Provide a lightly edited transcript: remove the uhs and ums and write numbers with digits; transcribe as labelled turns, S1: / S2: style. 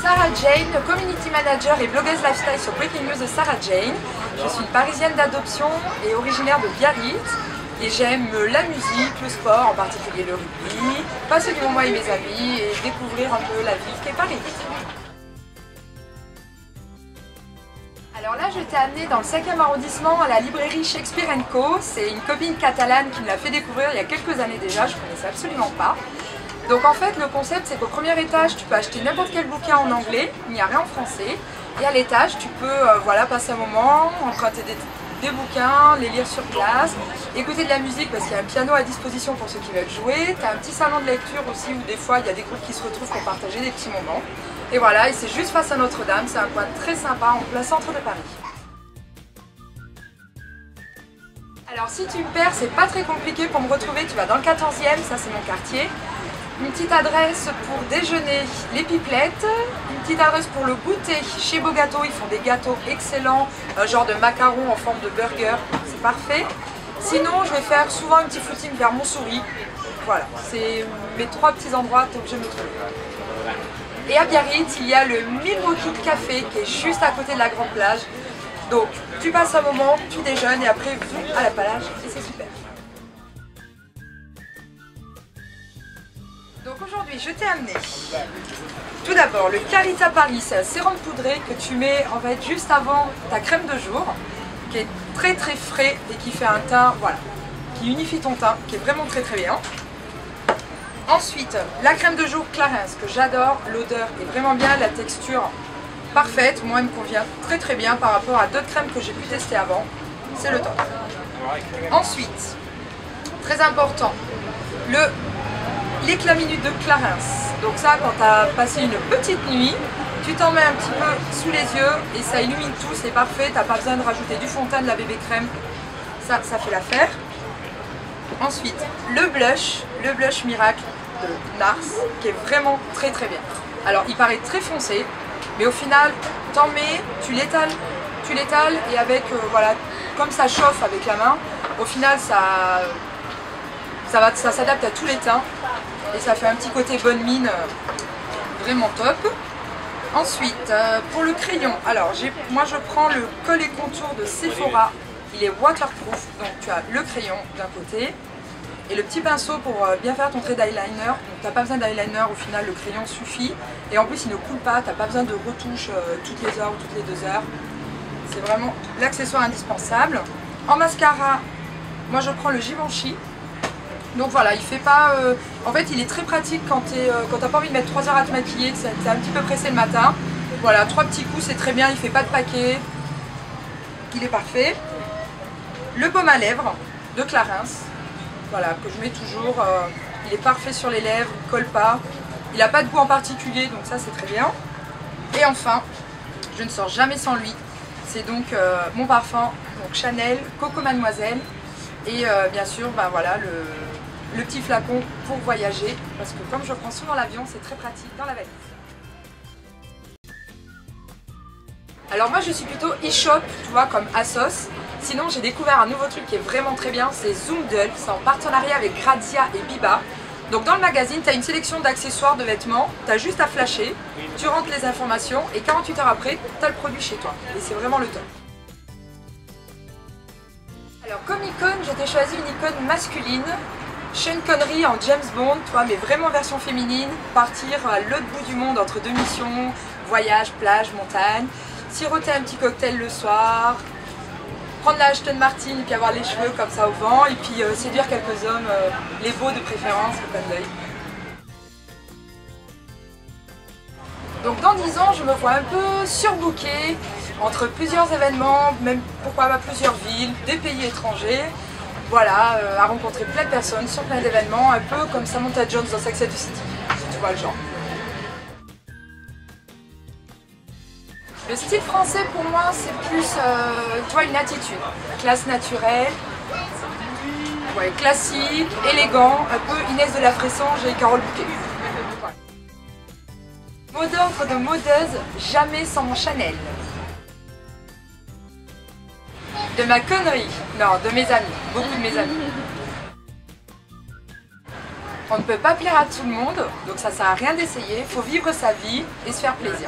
S1: Sarah Jane, community manager et blogueuse lifestyle sur Breaking News de Sarah Jane. Je suis une parisienne d'adoption et originaire de Biarritz. Et j'aime la musique, le sport, en particulier le rugby, passer du moment avec mes amis et découvrir un peu la ville qu'est Paris. Alors là, je t'ai amenée dans le 5e arrondissement à la librairie Shakespeare & Co. C'est une copine catalane qui me l'a fait découvrir il y a quelques années déjà, je ne connaissais absolument pas. Donc en fait, le concept, c'est qu'au premier étage, tu peux acheter n'importe quel bouquin en anglais, il n'y a rien en français. Et à l'étage, tu peux passer un moment, emprunter des bouquins, les lire sur place, écouter de la musique parce qu'il y a un piano à disposition pour ceux qui veulent jouer. Tu as un petit salon de lecture aussi où des fois, il y a des groupes qui se retrouvent pour partager des petits moments. Et voilà, et c'est juste face à Notre-Dame, c'est un coin très sympa en plein centre de Paris. Alors si tu me perds, c'est pas très compliqué pour me retrouver, tu vas dans le 14e, ça c'est mon quartier. Une petite adresse pour déjeuner, les pipelettes. Une petite adresse pour le goûter, chez Beau Gâteau, ils font des gâteaux excellents, un genre de macaron en forme de burger, c'est parfait. Sinon, je vais faire souvent un petit footing vers Montsouris. Voilà, c'est mes 3 petits endroits, t'es obligé de me trouver. Et à Biarritz, il y a le Milwaukee Café qui est juste à côté de la grande plage. Donc, tu passes un moment, tu déjeunes et après, à la plage et c'est super. Donc aujourd'hui, je t'ai amené tout d'abord le Clarita Paris, c'est un sérum poudré que tu mets en fait juste avant ta crème de jour, qui est très très frais et qui fait un teint, voilà, qui unifie ton teint, qui est vraiment très très bien. Ensuite, la crème de jour Clarins, que j'adore, l'odeur est vraiment bien, la texture parfaite, moi elle me convient très très bien par rapport à d'autres crèmes que j'ai pu tester avant, c'est le top. Ensuite, très important, l'éclat minute de Clarins. Donc ça, quand tu as passé une petite nuit, tu t'en mets un petit peu sous les yeux et ça illumine tout, c'est parfait, tu n'as pas besoin de rajouter du fond de teint, de la bébé crème, ça fait l'affaire. Ensuite, le blush Miracle de Nars, qui est vraiment très très bien. Alors il paraît très foncé, mais au final, t'en mets, tu l'étales et avec, voilà, comme ça chauffe avec la main, au final ça s'adapte à tous les teints et ça fait un petit côté bonne mine vraiment top. Ensuite, pour le crayon, alors moi je prends le Col et Contour de Sephora, il est waterproof, donc tu as le crayon d'un côté et le petit pinceau pour bien faire ton trait d'eyeliner. Donc tu n'as pas besoin d'eyeliner, au final le crayon suffit et en plus il ne coule pas, tu n'as pas besoin de retouche toutes les heures ou toutes les 2 heures. C'est vraiment l'accessoire indispensable. En mascara, moi je prends le Givenchy. Donc voilà, il fait pas... en fait, il est très pratique quand t'as pas envie de mettre 3 heures à te maquiller, que t'es un petit peu pressé le matin. Voilà, 3 petits coups, c'est très bien, il fait pas de paquet. Il est parfait. Le baume à lèvres de Clarins, voilà, que je mets toujours. Il est parfait sur les lèvres, il colle pas. Il n'a pas de goût en particulier, donc ça c'est très bien. Et enfin, je ne sors jamais sans lui. C'est donc mon parfum, donc Chanel, Coco Mademoiselle. Et bien sûr, ben voilà, le petit flacon pour voyager, parce que comme je prends souvent l'avion, c'est très pratique dans la valise. Alors moi je suis plutôt e-shop, tu vois, comme ASOS. Sinon j'ai découvert un nouveau truc qui est vraiment très bien, c'est Zoomdle, c'est en partenariat avec Grazia et Biba. Donc dans le magazine, tu as une sélection d'accessoires, de vêtements, tu as juste à flasher, tu rentres les informations et 48 heures après, tu as le produit chez toi. Et c'est vraiment le top. Alors comme icône, je t'ai choisi une icône masculine, Sean Connery en James Bond, toi, mais vraiment version féminine, partir à l'autre bout du monde entre 2 missions, voyage, plage, montagne, siroter un petit cocktail le soir, prendre la Aston Martin et puis avoir les cheveux comme ça au vent, et puis séduire quelques hommes, les beaux de préférence, le plein d'œil. Donc dans 10 ans, je me vois un peu surbookée, entre plusieurs événements, même pourquoi pas plusieurs villes, des pays étrangers. Voilà, à rencontrer plein de personnes sur plein d'événements, un peu comme Samantha Jones dans Sex and the City, si tu vois le genre. Le style français pour moi c'est plus tu vois, une attitude, classe naturelle, ouais, classique, élégant, un peu Inès de la Fressange et Carole Bouquet. Voilà. Mot d'ordre de modeuse, jamais sans mon Chanel. De ma connerie, non, de mes amis, beaucoup de mes amis. On ne peut pas plaire à tout le monde, donc ça sert à rien d'essayer, il faut vivre sa vie et se faire plaisir.